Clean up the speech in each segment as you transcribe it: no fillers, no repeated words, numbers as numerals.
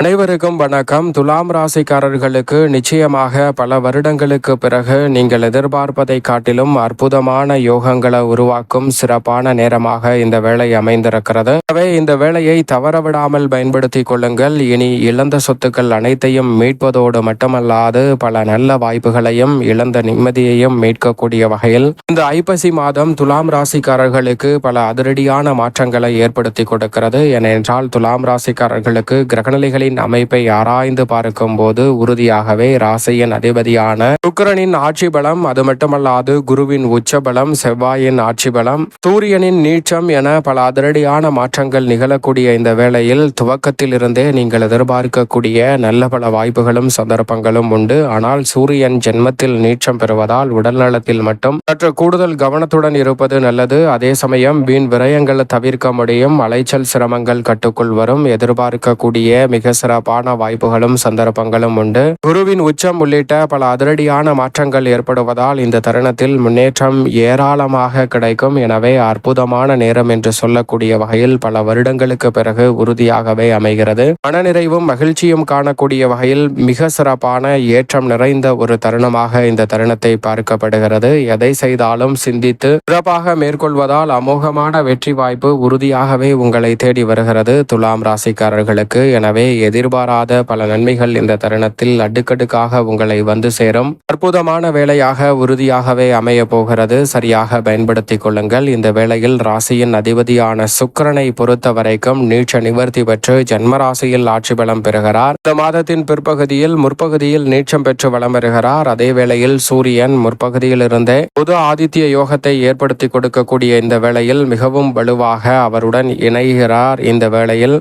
அனைவருக்கும் வணக்கம். துலாம் ராசிக்காரர்களுக்கு நிச்சயமாக பல வருடங்களுக்கு பிறகு நீங்கள் எதிர்பார்ப்பதை காட்டிலும் அற்புதமான யோகங்களை உருவாக்கும் சிறப்பான நேரமாக இந்த வேலை அமைந்திருக்கிறது. எனவே இந்த வேலையை தவறவிடாமல் பயன்படுத்திக் கொள்ளுங்கள். இனி இழந்த சொத்துக்கள் அனைத்தையும் மீட்பதோடு மட்டுமல்லாது பல நல்ல வாய்ப்புகளையும் இழந்த நிம்மதியையும் மீட்கக்கூடிய வகையில் இந்த ஐப்பசி மாதம் துலாம் ராசிக்காரர்களுக்கு பல அதிரடியான மாற்றங்களை ஏற்படுத்தி கொடுக்கிறது. ஏனென்றால் துலாம் ராசிக்காரர்களுக்கு கிரகநிலைகளின் அமைப்பை ஆராய்ந்து பார்க்கும் போது உறுதியாகவே ராசியின் அதிபதியான சுக்கிரனின் ஆட்சி பலம், அது மட்டுமல்லாது குருவின் உச்ச பலம், செவ்வாயின் ஆட்சி பலம், சூரியனின் நீச்சம் என பல அதிரடியான மாற்றங்கள் நிகழக்கூடிய இந்த வேளையில் துவக்கத்தில் இருந்தே நீங்கள் எதிர்பார்க்கக்கூடிய நல்ல பல வாய்ப்புகளும் சந்தர்ப்பங்களும் உண்டு. ஆனால் சூரியன் ஜென்மத்தில் நீச்சம் பெறுவதால் உடல் நலத்தில் மட்டும் சற்று கூடுதல் கவனத்துடன் இருப்பது நல்லது. அதே சமயம் வீண் விரயங்களை தவிர்க்க முடியும். அலைச்சல் சிரமங்கள் கட்டுக்குள் வரும். எதிர்பார்க்கக்கூடிய மிக சிறப்பான வாய்ப்புகளும் சந்தர்ப்பங்களும் உண்டு. குருவின் உச்சம் உள்ளிட்ட பல அதிரடியான மாற்றங்கள் ஏற்படுவதால் இந்த தருணத்தில் முன்னேற்றம் ஏராளமாக கிடைக்கும். எனவே அற்புதமான நேரம் என்று சொல்லக்கூடிய வகையில் பல வருடங்களுக்கு பிறகு உறுதியாகவே அமைகிறது. மனநிறைவும் மகிழ்ச்சியும் காணக்கூடிய வகையில் மிக சிறப்பான ஏற்றம் நிறைந்த ஒரு தருணமாக இந்த தருணத்தை பார்க்கப்படுகிறது. எதை செய்தாலும் சிந்தித்து சிறப்பாக மேற்கொள்வதால் அமோகமான வெற்றி வாய்ப்பு உறுதியாகவே உங்களை தேடி வருகிறது துலாம் ராசிக்காரர்களுக்கு. எனவே எதிர்பாராத பல நன்மைகள் இந்த தருணத்தில் அடுக்கடுக்காக உங்களை வந்து சேரும் அற்புதமான வேலையாக உறுதியாகவே அமைய போகிறது. சரியாக பயன்படுத்திக் கொள்ளுங்கள். இந்த வேளையில் ராசியின் அதிபதியான சுக்கிரனை பொறுத்த வரைக்கும் நீச்ச நிவர்த்தி பெற்று ஜன்மராசியில் ஆட்சி பலம் பெறுகிறார். இந்த மாதத்தின் பிற்பகுதியில் முற்பகுதியில் நீச்சம் பெற்று வலம் பெறுகிறார். அதே வேளையில் சூரியன் முற்பகுதியில் இருந்தே புது ஆதித்ய யோகத்தை ஏற்படுத்தி கொடுக்கக்கூடிய இந்த வேளையில் மிகவும் வலுவாக அவருடன் இணைகிறார். இந்த வேளையில்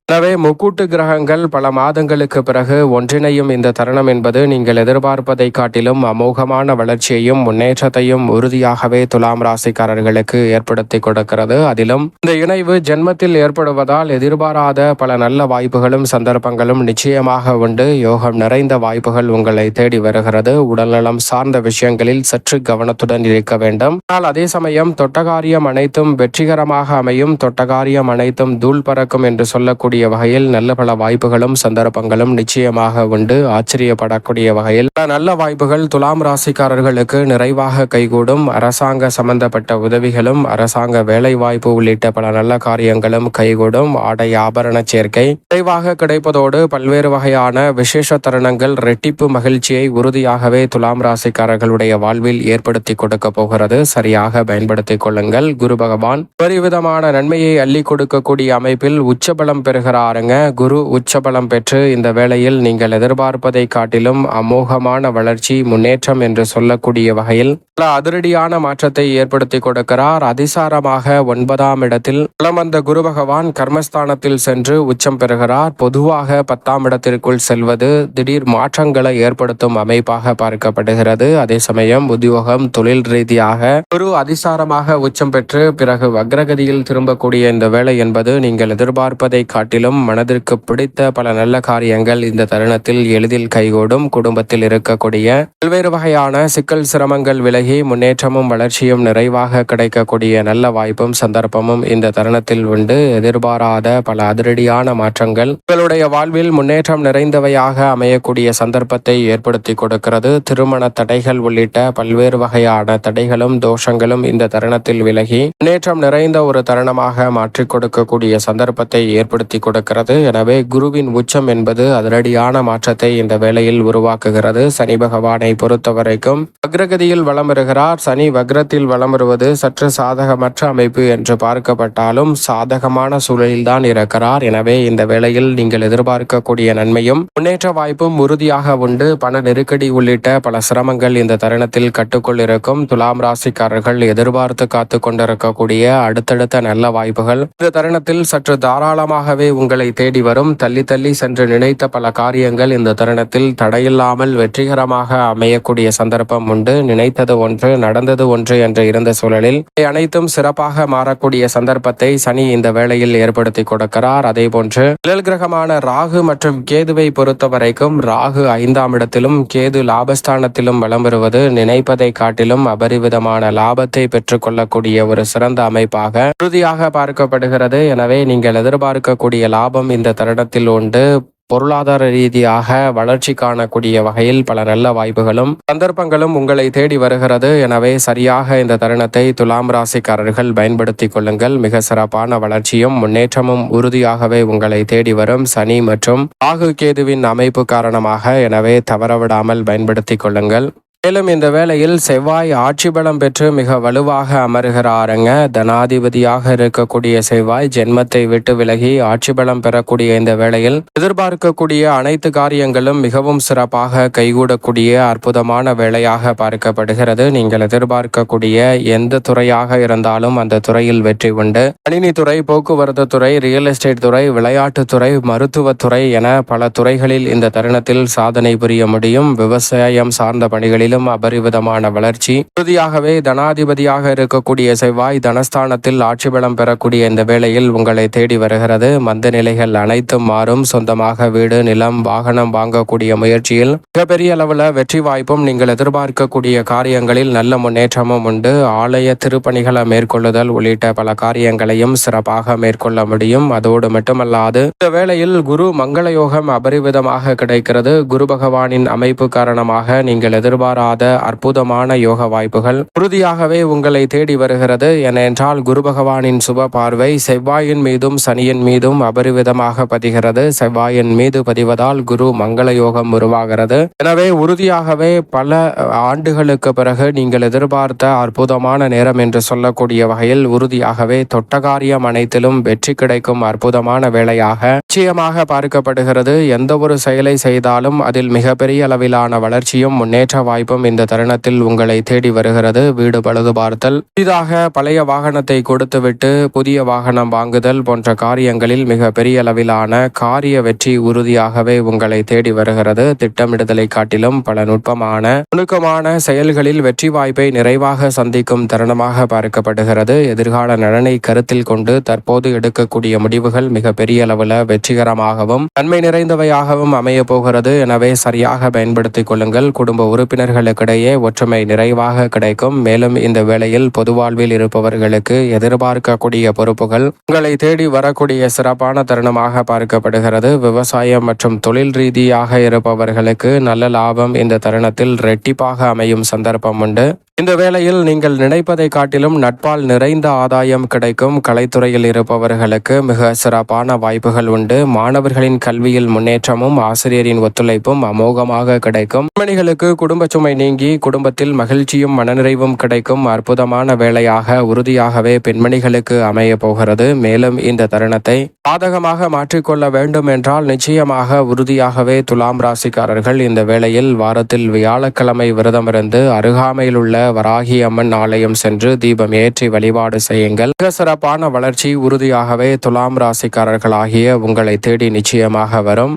எனவே முக்கூட்டு கிரகங்கள் பல மாதங்களுக்கு பிறகு ஒன்றிணையும் இந்த தருணம் என்பது நீங்கள் எதிர்பார்ப்பதை காட்டிலும் அமோகமான வளர்ச்சியையும் முன்னேற்றத்தையும் உறுதியாகவே துலாம் ராசிக்காரர்களுக்கு ஏற்படுத்தி கொடுக்கிறது. அதிலும் இந்த இணைவு ஜென்மத்தில் ஏற்படுவதால் எதிர்பாராத பல நல்ல வாய்ப்புகளும் சந்தர்ப்பங்களும் நிச்சயமாக உண்டு. யோகம் நிறைந்த வாய்ப்புகள் உங்களை தேடி வருகிறது. உடல்நலம் சார்ந்த விஷயங்களில் சற்று கவனத்துடன் இருக்க வேண்டும். ஆனால் அதே சமயம் தொட்டகாரியம் அனைத்தும் வெற்றிகரமாக அமையும். தொட்டகாரியம் அனைத்தும் தூள் பறக்கும் என்று சொல்லக்கூடிய வகையில் நல்ல பல வாய்ப்புகளும் சந்தர்ப்பங்களும் நிச்சயமாக உண்டு. ஆச்சரியப்படக்கூடிய வகையில் நல்ல வாய்ப்புகள் துலாம் ராசிக்காரர்களுக்கு நிறைவாக கைகூடும். அரசாங்க சம்பந்தப்பட்ட உதவிகளும் அரசாங்க வேலை வாய்ப்பு உள்ளிட்ட பல நல்ல காரியங்களும் கைகூடும். ஆடை ஆபரண சேர்க்கை நிறைவாக கிடைப்பதோடு பல்வேறு வகையான விசேஷ தருணங்கள் ரெட்டிப்பு மகிழ்ச்சியை உறுதியாகவே துலாம் ராசிக்காரர்களுடைய வாழ்வில் ஏற்படுத்தி கொடுக்க போகிறது. சரியாக பயன்படுத்திக் கொள்ளுங்கள். குரு பகவான் பரிவிதமான நன்மையை அள்ளி கொடுக்கக்கூடிய அமைப்பில் உச்சபலம் பெறுகிறாருங்க. குரு உச்சபலம் பெற்று இந்த வேளையில் நீங்கள் எதிர்பார்ப்பதை காட்டிலும் அமோகமான வளர்ச்சி முன்னேற்றம் என்று சொல்லக்கூடிய வகையில் பல அதிரடியான மாற்றத்தை ஏற்படுத்தி கொடுக்கிறார். அதிசாரமாக 9ஆம் இடத்தில் வலம் வந்த குரு பகவான் கர்மஸ்தானத்தில் சென்று உச்சம் பெறுகிறார். பொதுவாக 10ஆம் இடத்திற்குள் செல்வது திடீர் மாற்றங்களை ஏற்படுத்தும் அமைப்பாக பார்க்கப்படுகிறது. அதே சமயம் உத்தியோகம் தொழில் ரீதியாக குரு அதிசாரமாக உச்சம் பெற்று பிறகு வக்ரகதியில் திரும்பக்கூடிய இந்த வேலை என்பது நீங்கள் எதிர்பார்ப்பதை காட்டிலும் மனதிற்கு பிடித்த பல நல்ல காரியங்கள் இந்த தருணத்தில் எளிதில் கைகூடும். குடும்பத்தில் இருக்கக்கூடிய பல்வேறு வகையான சிக்கல் சிரமங்கள் விலகி முன்னேற்றமும் வளர்ச்சியும் நிறைவாக கிடைக்கக்கூடிய நல்ல வாய்ப்பும் சந்தர்ப்பமும் இந்த தருணத்தில் உண்டு. எதிர்பாராத பல அதிரடியான மாற்றங்கள் உங்களுடைய வாழ்வில் முன்னேற்றம் நிறைந்தவையாக அமையக்கூடிய சந்தர்ப்பத்தை ஏற்படுத்தி கொடுக்கிறது. திருமண தடைகள் உள்ளிட்ட பல்வேறு வகையான தடைகளும் தோஷங்களும் இந்த தருணத்தில் விலகி முன்னேற்றம் நிறைந்த ஒரு தருணமாக மாற்றிக் கொடுக்கக்கூடிய சந்தர்ப்பத்தை ஏற்படுத்தி கொடுக்கிறது. எனவே குருவின் உச்சம் என்பது அதிரடியான மாற்றத்தை இந்த வேளையில் உருவாக்குகிறது. சனி பகவானை பொறுத்தவரைக்கும் வக்ரகதியில் வலம் வருகிறார். சனி வக்ரத்தில் வலம் வருவது சற்று சாதகமற்ற அமைப்பு என்று பார்க்கப்பட்டாலும் சாதகமான சூழலில் தான் இருக்கிறார். எனவே இந்த வேளையில் நீங்கள் எதிர்பார்க்கக்கூடிய நன்மையும் முன்னேற்ற வாய்ப்பும் உறுதியாக உண்டு. பண நெருக்கடி உள்ளிட்ட பல சிரமங்கள் இந்த தருணத்தில் கட்டுக்குள் இருக்கும். துலாம் ராசிக்காரர்கள் எதிர்பார்த்து காத்து கொண்டிருக்கக்கூடிய அடுத்தடுத்த நல்ல வாய்ப்புகள் இந்த தருணத்தில் சற்று தாராளமாகவே உங்களை தேடி வரும். தள்ளி தள்ளி சென்று நினைத்த பல காரியங்கள் இந்த தருணத்தில் தடையில்லாமல் வெற்றிகரமாக அமையக்கூடிய சந்தர்ப்பம் உண்டு. நினைத்தது ஒன்று நடந்தது ஒன்று என்று இருந்த சூழலில் அனைத்தும் சிறப்பாக மாறக்கூடிய சந்தர்ப்பத்தை சனி இந்த வேளையில் ஏற்படுத்தி கொடுக்கிறார். அதே போன்று நிழல் கிரகமான ராகு மற்றும் கேதுவை பொறுத்த வரைக்கும் ராகு 5ஆம் இடத்திலும் கேது லாபஸ்தானத்திலும் வலம் வருவது நினைப்பதை காட்டிலும் அபரிவிதமான லாபத்தை பெற்றுக் கொள்ளக்கூடிய ஒரு சிறந்த அமைப்பாக உறுதியாக பார்க்கப்படுகிறது. எனவே நீங்கள் எதிர்பார்க்கக்கூடிய கூடிய லாபம் இந்த தருணத்தில் உண்டு. பொருளாதார ரீதியாக வளர்ச்சி காணக்கூடிய வகையில் பல நல்ல வாய்ப்புகளும் சந்தர்ப்பங்களும் உங்களை தேடி வருகிறது. எனவே சரியாக இந்த தருணத்தை துலாம் ராசிக்காரர்கள் பயன்படுத்திக் கொள்ளுங்கள். மிக சிறப்பான வளர்ச்சியும் முன்னேற்றமும் உறுதியாகவே உங்களை தேடி வரும். சனி மற்றும் ராகு கேதுவின் அமைப்பு காரணமாக, எனவே தவறவிடாமல் பயன்படுத்திக் கொள்ளுங்கள். மேலும் இந்த வேளையில் செவ்வாய் ஆட்சி பலம் பெற்று மிக வலுவாக அமர்கிறாருங்க. தனாதிபதியாக இருக்கக்கூடிய செவ்வாய் ஜென்மத்தை விட்டு விலகி ஆட்சி பலம் பெறக்கூடிய இந்த வேளையில் எதிர்பார்க்கக்கூடிய அனைத்து காரியங்களும் மிகவும் சிறப்பாக கைகூடக்கூடிய அற்புதமான வேளையாக பார்க்கப்படுகிறது. நீங்கள் எதிர்பார்க்கக்கூடிய எந்த துறையாக இருந்தாலும் அந்த துறையில் வெற்றி உண்டு. கணினித்துறை, போக்குவரத்து துறை, ரியல் எஸ்டேட் துறை, விளையாட்டுத்துறை, மருத்துவத்துறை என பல துறைகளில் இந்த தருணத்தில் சாதனை புரிய முடியும். விவசாயம் சார்ந்த பணிகளில் அபரிவிதமான வளர்ச்சி. உறுதியாகவே தனாதிபதியாக இருக்கக்கூடிய செவ்வாய் தனஸ்தானத்தில் ஆட்சி பலம் பெறக்கூடிய இந்த வேளையில் உங்களை தேடி வருகிறது. மந்த நிலைகள் அனைத்தும் மாறும். சொந்தமாக வீடு, நிலம், வாகனம் வாங்கக்கூடிய முயற்சியில் மிகப்பெரிய அளவில் வெற்றி வாய்ப்பும், நீங்கள் எதிர்பார்க்கக்கூடிய காரியங்களில் நல்ல முன்னேற்றமும் உண்டு. ஆலய திருப்பணிகளை மேற்கொள்ளுதல் உள்ளிட்ட பல காரியங்களையும் சிறப்பாக மேற்கொள்ள முடியும். அதோடு மட்டுமல்லாது இந்த வேளையில் குரு மங்கள யோகம் அபரிவிதமாக கிடைக்கிறது. குரு பகவானின் அமைப்பு காரணமாக நீங்கள் எதிர்பாராத அற்புதமான யோக வாய்ப்புகள் உறுதியாகவே உங்களை தேடி வருகிறது. ஏனென்றால் குரு பகவானின் சுப பார்வை செவ்வாயின் மீதும் சனியின் மீதும் அபரிவிதமாக பதிகிறது. செவ்வாயின் மீது பதிவதால் குரு மங்கள யோகம் உருவாகிறது. எனவே உறுதியாகவே பல ஆண்டுகளுக்கு பிறகு நீங்கள் எதிர்பார்த்த அற்புதமான நேரம் என்று சொல்லக்கூடிய வகையில் உறுதியாகவே தொட்டகாரியம் அனைத்திலும் வெற்றி கிடைக்கும் அற்புதமான வேளையாக நிச்சயமாக பார்க்கப்படுகிறது. எந்த ஒரு செயலை செய்தாலும் அதில் மிகப்பெரிய அளவிலான வளர்ச்சியும் முன்னேற்ற வாய்ப்பும் இந்த தருணத்தில் உங்களை தேடி வருகிறது. வீடு பழுது பார்த்தல், புதிதாக பழைய வாகனத்தை கொடுத்துவிட்டு புதிய வாகனம் வாங்குதல் போன்ற காரியங்களில் மிக பெரிய அளவிலான காரிய வெற்றி உறுதியாகவே உங்களை தேடி வருகிறது. திட்டமிடுதலை காட்டிலும் பல நுணுக்கமான செயல்களில் வெற்றி வாய்ப்பை நிறைவாக சந்திக்கும் தருணமாக பார்க்கப்படுகிறது. எதிர்கால நலனை கருத்தில் கொண்டு தற்போது எடுக்கக்கூடிய முடிவுகள் மிக பெரிய அளவில் வெற்றிகரமாகவும் நன்மை நிறைந்தவையாகவும் அமைய போகிறது. எனவே சரியாக பயன்படுத்திக் கொள்ளுங்கள். குடும்ப உறுப்பினர்களுக்கிடையே ஒற்றுமை நிறைவாக கிடைக்கும். மேலும் இந்த வேளையில் பொது வாழ்வில் இருப்பவர்களுக்கு எதிர்பார்க்கக்கூடிய பொறுப்புகள் உங்களை தேடி வரக்கூடிய சிறப்பான தருணமாக பார்க்கப்படுகிறது. விவசாயம் மற்றும் தொழில் ரீதியாக இருப்பவர்களுக்கு நல்ல லாபம் இந்த தருணத்தில் ரெட்டிப்பாக அமையும் சந்தர்ப்பம் உண்டு. இந்த வேளையில் நீங்கள் நினைப்பதை காட்டிலும் நட்பால் நிறைந்த ஆதாயம் கிடைக்கும். கலைத்துறையில் இருப்பவர்களுக்கு மிக சிறப்பான வாய்ப்புகள் உண்டு. மாணவர்களின் கல்வியில் முன்னேற்றமும் ஆசிரியரின் ஒத்துழைப்பும் அமோகமாக கிடைக்கும். பெண்மணிகளுக்கு குடும்ப சுமை நீங்கி குடும்பத்தில் மகிழ்ச்சியும் மனநிறைவும் கிடைக்கும் அற்புதமான வேளையாக உறுதியாகவே பெண்மணிகளுக்கு அமைய போகிறது. மேலும் இந்த தருணத்தை சாதகமாக மாற்றிக்கொள்ள வேண்டும் என்றால் நிச்சயமாக உறுதியாகவே துலாம் ராசிக்காரர்கள் இந்த வேளையில் வாரத்தில் வியாழக்கிழமை விரதமிருந்து அருகாமையில் உள்ள வராகி அம்மன் ஆலயம் சென்று தீபம் ஏற்றி வழிபாடு செய்யுங்கள். மிக சிறப்பான வளர்ச்சி உறுதியாகவே துலாம் ராசிக்காரர்களாகிய உங்களை தேடி நிச்சயமாக வரும்.